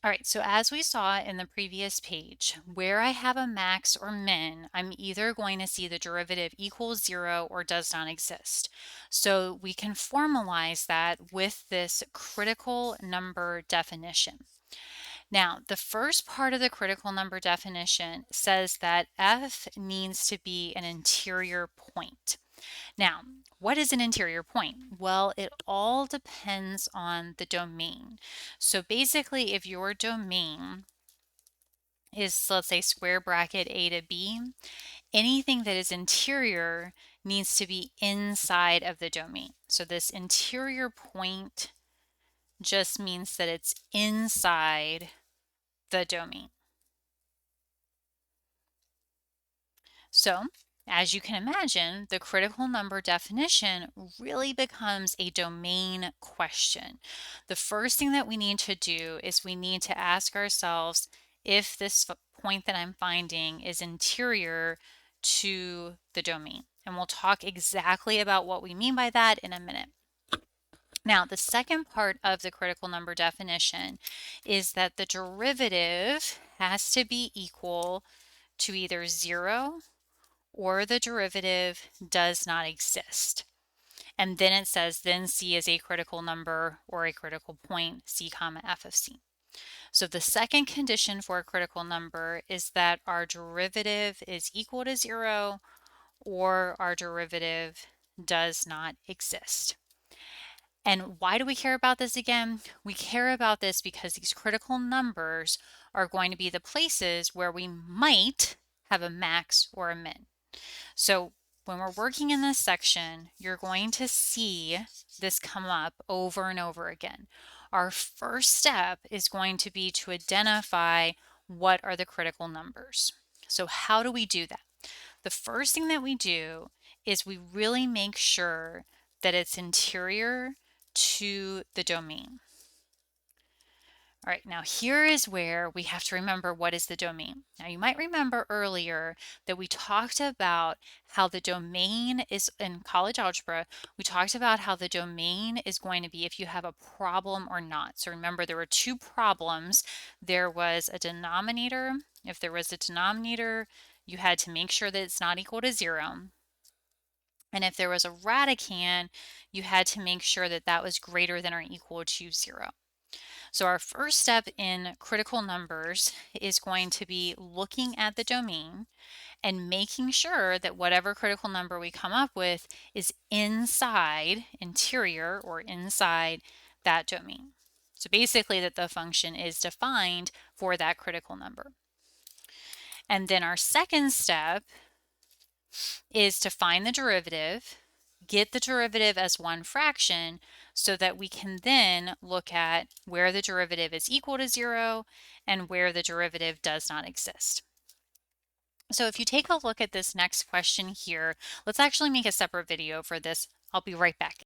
All right, so as we saw in the previous page, where I have a max or min, I'm either going to see the derivative equals 0 or does not exist. So we can formalize that with this critical number definition. Now, the first part of the critical number definition says that f needs to be an interior point. Now, what is an interior point? Well, it all depends on the domain. So basically, if your domain is, let's say, square bracket a to b, anything that is interior needs to be inside of the domain. So this interior point just means that it's inside the domain. So, as you can imagine, the critical number definition really becomes a domain question. The first thing that we need to do is we need to ask ourselves if this point that I'm finding is interior to the domain. And we'll talk exactly about what we mean by that in a minute. Now, the second part of the critical number definition is that the derivative has to be equal to either 0 or the derivative does not exist. And then it says, then C is a critical number or a critical point, C comma f of C. So the second condition for a critical number is that our derivative is equal to 0 or our derivative does not exist. And why do we care about this again? We care about this because these critical numbers are going to be the places where we might have a max or a min. So when we're working in this section, you're going to see this come up over and over again. Our first step is going to be to identify what are the critical numbers. So how do we do that? The first thing that we do is we really make sure that it's interior to the domain. All right, now here is where we have to remember what is the domain. Now you might remember earlier that we talked about how the domain is in college algebra. We talked about how the domain is going to be if you have a problem or not. So remember there were two problems. There was a denominator. If there was a denominator, you had to make sure that it's not equal to 0. And if there was a radicand, you had to make sure that that was greater than or equal to 0. So our first step in critical numbers is going to be looking at the domain and making sure that whatever critical number we come up with is inside, interior, or inside that domain. So basically that the function is defined for that critical number. And then our second step is to find the derivative, get the derivative as one fraction so that we can then look at where the derivative is equal to 0 and where the derivative does not exist. So if you take a look at this next question here, let's actually make a separate video for this. I'll be right back.